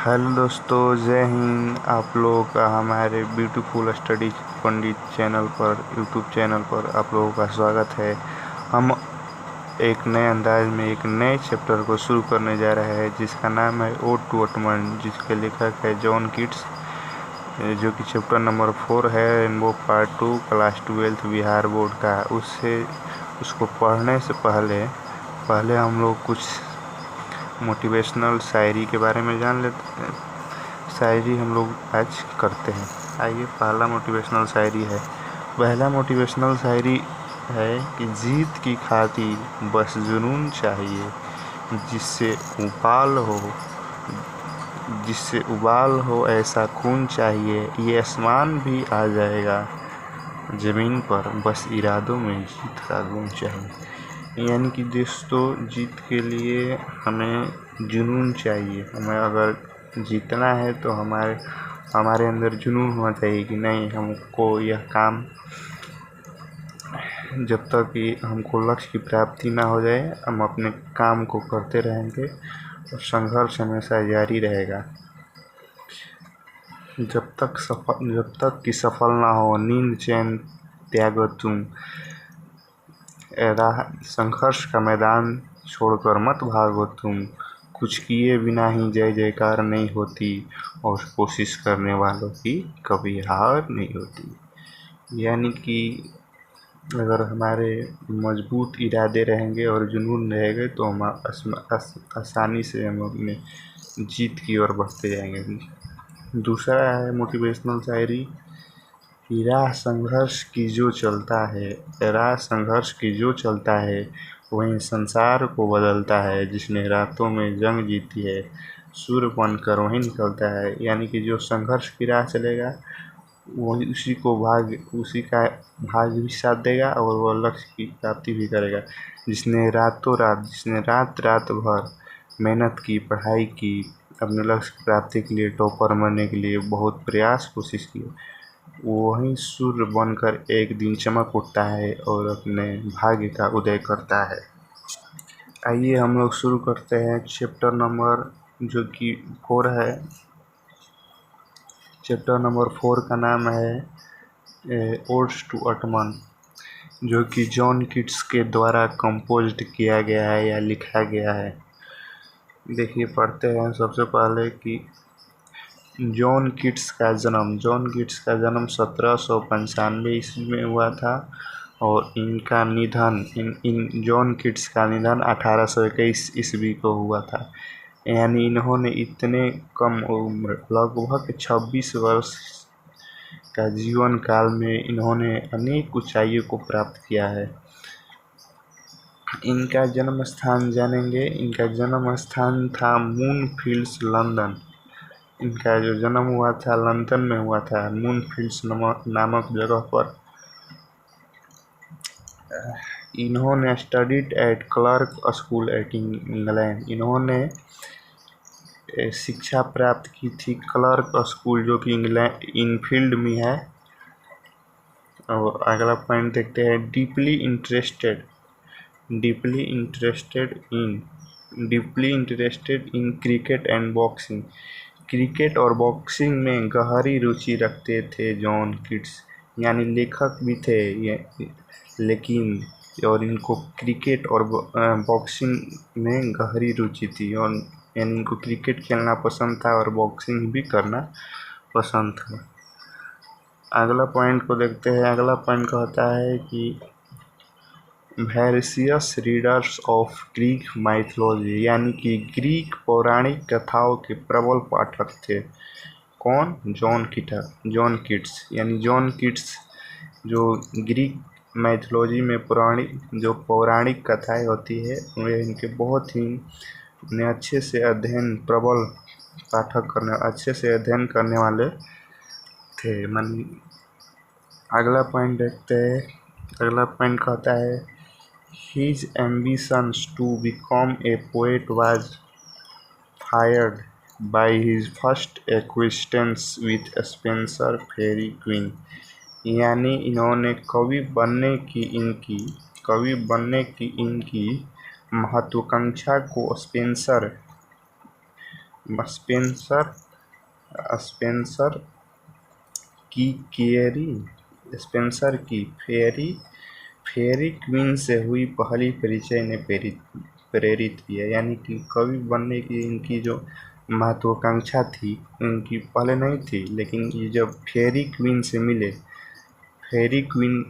Hello दोस्तों, जय हिंद। आप लोगों का हमारे ब्यूटीफुल स्टडी पंडित चैनल पर, यूट्यूब चैनल पर आप लोगों का स्वागत है। हम एक नए अंदाज में एक नए चैप्टर को शुरू करने जा रहे हैं जिसका नाम है ओड टू ऑटमन, जिसके लेखक है जॉन कीट्स, जो कि चैप्टर नंबर 4 है, rainbow part 2, class 12 Bihar board का। उसको पढ़ने से पहले हम लोग कुछ मोटिवेशनल शायरी के बारे में जान लेते हैं। शायरी हम लोग आज करते हैं। आइए, पहला मोटिवेशनल शायरी है। कि जीत की खातिर बस जुनून चाहिए, जिससे उबाल हो ऐसा खून चाहिए। ये आसमान भी आ जाएगा ज़मीन पर, बस इरादों में जीत का गुण चाहिए। यानी कि दोस्तों, जीत के लिए हमें जुनून चाहिए। हमें अगर जीतना है तो हमारे अंदर जुनून होना चाहिए कि नहीं, हमको यह काम, जब तक कि हमको लक्ष्य की प्राप्ति ना हो जाए, हम अपने काम को करते रहेंगे और संघर्ष हमेशा जारी रहेगा जब तक कि सफल ना हो। नींद चैन त्यागो तुम, संघर्ष का मैदान छोड़कर मत भागो तुम। कुछ किए बिना ही जय जयकार नहीं होती, और कोशिश करने वालों की कभी हार नहीं होती। यानी कि अगर हमारे मजबूत इरादे रहेंगे और जुनून रहेंगे तो हम आसानी से हम अपने जीत की ओर बढ़ते जाएंगे। दूसरा है मोटिवेशनल शायरी कि राह संघर्ष की जो चलता है वहीं संसार को बदलता है। जिसने रातों में जंग जीती है, सूर्य बनकर वहीं निकलता है। यानी कि जो संघर्ष की राह चलेगा वही उसी का भाग भी साथ देगा और वह लक्ष्य की प्राप्ति भी करेगा। जिसने रात भर मेहनत की, पढ़ाई की, अपने लक्ष्य की प्राप्ति के लिए, टॉपर बनने के लिए बहुत कोशिश की, वही सूर्य बनकर एक दिन चमक उठता है और अपने भाग्य का उदय करता है। आइए हम लोग शुरू करते हैं चैप्टर नंबर जो कि 4 है। चैप्टर नंबर 4 का नाम है ओड्स टू ऑटमन, जो कि जॉन कीट्स के द्वारा कंपोज्ड किया गया है या लिखा गया है। देखिए, पढ़ते हैं सबसे पहले कि जॉन कीट्स का जन्म 1795 ईस्वी में हुआ था और इनका निधन जॉन कीट्स का निधन 1821 ईस्वी को हुआ था। यानी इन्होंने इतने कम उम्र, लगभग 26 वर्ष का जीवन काल में इन्होंने अनेक ऊंचाइयों को प्राप्त किया है। इनका जन्म स्थान जानेंगे। इनका जन्म स्थान था मूनफील्ड्स, लंदन। इनका जो जन्म हुआ था लंदन में हुआ था, मूनफील्ड्स नामक जगह पर। इन्होंने studied at clerk school eight England. इन्होंने शिक्षा प्राप्त की थी क्लर्क स्कूल, जो कि इनफील्ड में है। और अगला पॉइंट देखते हैं, deeply interested in cricket and boxing. Cricket और बॉक्सिंग में गहरी रुचि रखते थे जॉन कीट्स। यानी लेखक भी थे ये, लेकिन और इनको क्रिकेट और बॉक्सिंग में गहरी रुचि थी। और यानी इनको क्रिकेट खेलना पसंद था और बॉक्सिंग भी करना पसंद था। अगला पॉइंट को देखते हैं। अगला पॉइंट कहता है कि various readers of Greek mythology, यानी कि ग्रीक पौराणिक कथाओं के प्रबल पाठक थे। कौन? John Keats. यानी जॉन कीट्स जो ग्रीक माइथोलॉजी में पौराणिक कथाएं होती है, वे इनके बहुत ही अच्छे से अध्ययन करने वाले थे। अगला पॉइंट देखते हैं। अगला पॉइंट कहता है, His ambitions to become a poet was fired by his first acquaintance with Spenser Fairy Queen। यानी इन्होंने कवि बनने की इनकी महत्वाकांक्षा को स्पेंसर स्पेंसर स्पेंसर की केरी स्पेंसर की फेरी क्वीन से हुई पहली परिचय ने प्रेरित किया। यानी कि कवि बनने की इनकी जो महत्वाकांक्षा थी इनकी पहले नहीं थी, लेकिन ये जब फेरी क्वीन से मिले, फेरी क्वीन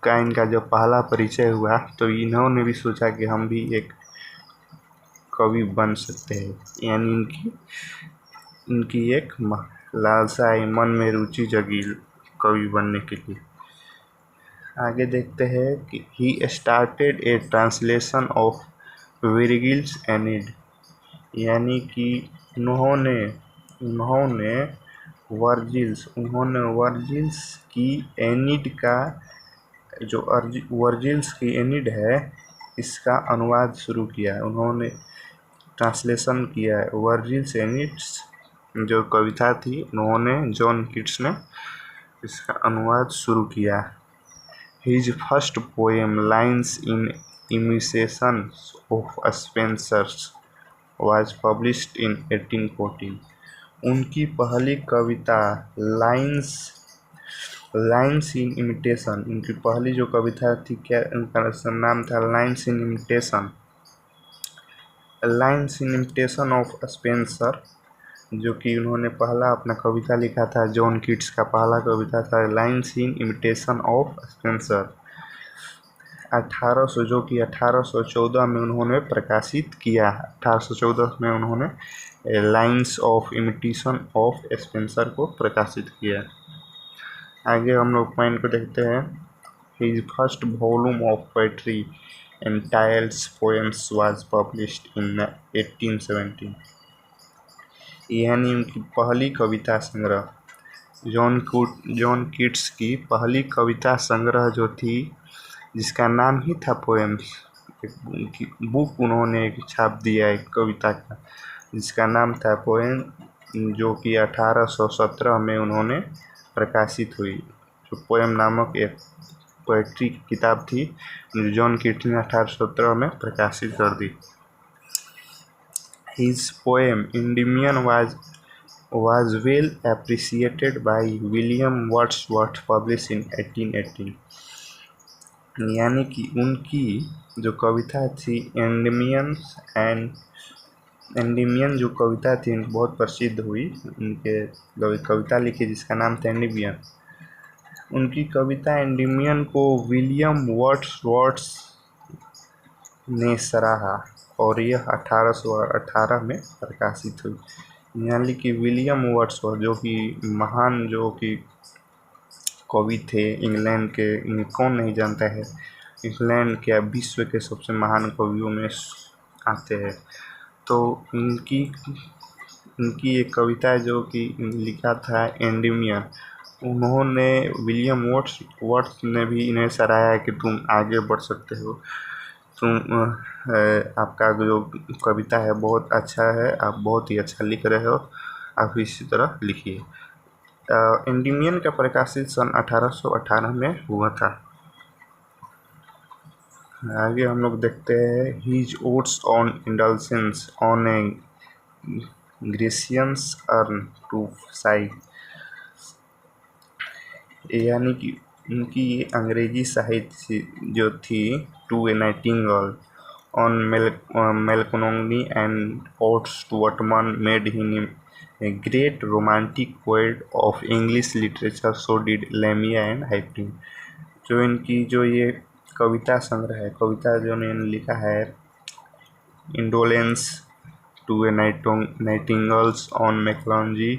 का इनका जब पहला परिचय हुआ तो इन्होंने भी सोचा कि हम भी एक कवि बन सकते हैं। यानी इनकी एक लालसा मन में रुचि जगी कवि बनने के लिए। आगे देखते हैं कि he started A translation of वर्जिल्स एनीड। यानी कि उन्होंने वर्जिल्स की एनीड का जो वर्जिल्स की एनीड है इसका अनुवाद शुरू किया। उन्होंने ट्रांसलेशन किया है वर्जिल्स एनीड्स जो कविता थी, उन्होंने जॉन कीट्स ने इसका अनुवाद शुरू किया। His first poem lines in imitation of Spencer's was published in 1814। उनकी पहली कविता लाइन्स इन इमिटेशन, उनकी पहली जो कविता थी क्या उनका नाम था lines in imitation of Spencer, जो कि उन्होंने पहला अपना कविता लिखा था। जॉन कीट्स का पहला कविता था lines in imitation of Spencer 1800, जो कि 1814 में उन्होंने प्रकाशित किया। 1814 में उन्होंने lines of imitation of Spencer को प्रकाशित किया। आगे हम लोग पॉइंट को देखते हैं। His first volume of poetry entitled poems was published in 1817। यानी उनकी पहली कविता संग्रह जॉन कीट्स की पहली कविता संग्रह जो थी, जिसका नाम ही था पोएम्स, बुक उन्होंने एक छाप दिया एक कविता का जिसका नाम था पोएम, जो कि 1817 में उन्होंने प्रकाशित हुई। जो पोएम नामक एक पोएट्री की किताब थी जो जॉन कीट्स ने 1817 में प्रकाशित कर दी। His poem Endymion was well appreciated by William Wordsworth published in 1818। यानी कि उनकी जो कविता थी एंडेमियन जो कविता थी बहुत प्रसिद्ध हुई। उनके कविता लिखी जिसका नाम था एंडेमियन। उनकी कविता एंडेमियन को विलियम वर्ड्सवर्थ ने सराहा और यह 1818 में प्रकाशित हुई। यानी कि विलियम वर्ड्सवर्थ जो कि महान जो कि कवि थे इंग्लैंड के, कौन नहीं जानता है, इंग्लैंड के विश्व के सबसे महान कवियों में आते हैं। तो इनकी एक कविता जो कि लिखा था एंडेमियन, उन्होंने विलियम वर्ड्सवर्थ ने भी इन्हें सराहा कि तुम आगे बढ़ सकते हो, आपका जो कविता है बहुत अच्छा है, आप बहुत ही अच्छा लिख रहे हो, आप इसी तरह लिखिए। एंडेमियन का प्रकाशित सन 1818 में हुआ था। आगे हम लोग देखते हैं his odes on indolence on a Grecian urn to Psyche. यानी कि उनकी अंग्रेजी साहित्य जो थी टू ए नाइटिंगेल ऑन मेलकोनी and odes to autumn made him a great romantic poet of English literature, so did Lamia and Hyperion. जो इनकी जो ये कविता संग्रह है, कविता जो इन्होंने लिखा है indolence to a nightingales on मेलकोनी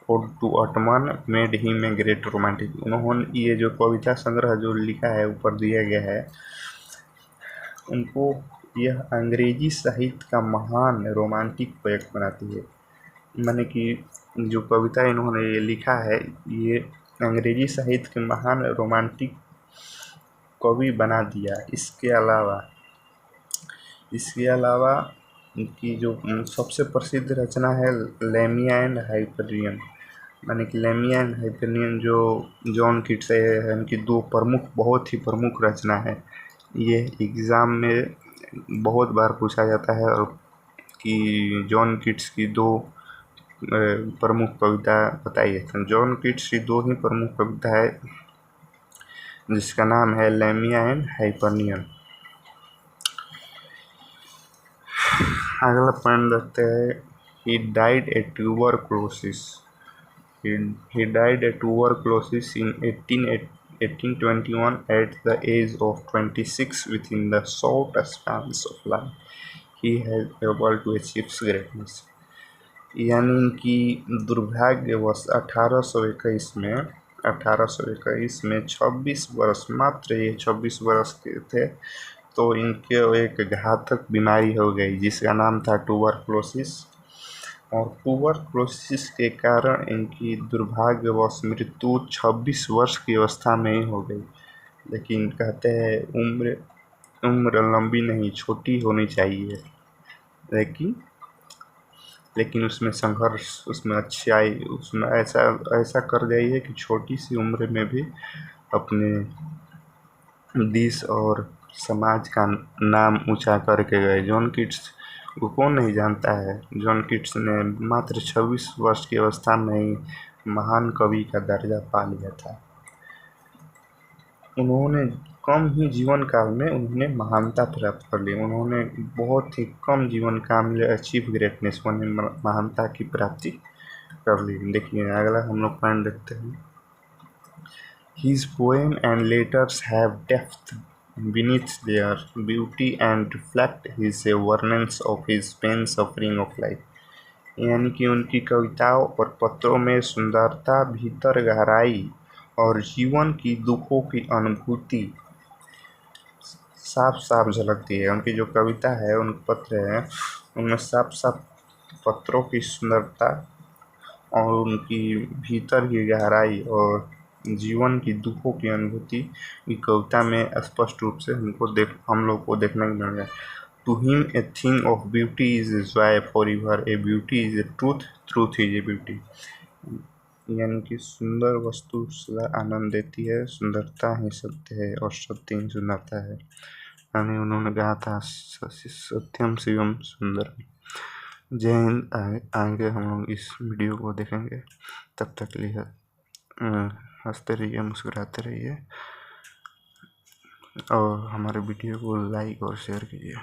और to autumn made him a great romantic. उन्होंने ये जो कविता संग्रह जो लिखा है ऊपर दिया गया है, उनको यह अंग्रेजी साहित्य का महान रोमांटिक पोएट बनाती है। माने कि जो कविता इन्होंने ये लिखा है ये अंग्रेजी साहित्य के महान रोमांटिक कवि बना दिया। इसके अलावा इनकी जो सबसे प्रसिद्ध रचना है लेमिया एंड हाइपरियन। माने कि लेमिया एंड हाइपरियन जो जॉन कीट्स है, इनकी दो बहुत ही प्रमुख रचना है। ये एग्ज़ाम में बहुत बार पूछा जाता है और कि जॉन कीट्स की दो प्रमुख कविता बताइए। तो जॉन कीट्स की दो ही प्रमुख कविता है जिसका नाम है लैमिया एंड हाइपरनियन। अगला पॉइंट देखते हैं, he died A tuberculosis. He died of tuberculosis in 1821 at the age of 26. Within the short span of life, he has able to achieve greatness. यानी कि दुर्भाग्यवश 1821 में 26 वर्ष, मात्र ये 26 वर्ष के थे, तो इनके एक घातक बीमारी हो गई जिसका नाम था ट्यूबरक्लोसिस। और ट्यूबरक्लोसिस के कारण इनकी दुर्भाग्यवश मृत्यु 26 वर्ष की अवस्था में ही हो गई। लेकिन कहते हैं उम्र लंबी नहीं, छोटी होनी चाहिए। लेकिन उसमें संघर्ष, उसमें अच्छाई, उसमें ऐसा कर गई है कि छोटी सी उम्र में भी अपने देश और समाज का नाम ऊंचा करके गए। जॉन कीट्स को कौन नहीं जानता है। जॉन कीट्स ने मात्र 26 वर्ष की अवस्था में ही महान कवि का दर्जा पा लिया था। उन्होंने कम ही जीवन काल में उन्होंने महानता प्राप्त कर ली। उन्होंने बहुत ही कम जीवन काल में अचीव ग्रेटनेस, महानता की प्राप्ति कर ली। देखिए अगला हम लोग पॉइंट देखते हैं, His poem and letters have depth beneath their beauty and reflect his awareness of his pain suffering of life। यानी कि उनकी कविताओं और पत्रों में सुंदरता, भीतर गहराई और जीवन की दुखों की अनुभूति साफ साफ झलकती है। उनकी जो कविता है, उन पत्र हैं, उनमें साफ साफ पत्रों की सुंदरता और उनकी भीतर की गहराई और जीवन की दुखों की अनुभूति की कविता में स्पष्ट रूप से हम लोग को देखने को मिल गया। To him a thing of beauty is a joy for ever, a beauty is a truth, truth is a beauty. यानी कि सुंदर वस्तु सदा आनंद देती है, सुंदरता ही सत्य है और सत्य ही सुंदरता है। यानी उन्होंने कहा था सत्यम शिवम सुंदर। जय हिंद। आगे हम लोग इस वीडियो को देखेंगे, तब तक के लिए हंसते रहिए, मुस्कुराते रहिए और हमारे वीडियो को लाइक और शेयर कीजिए।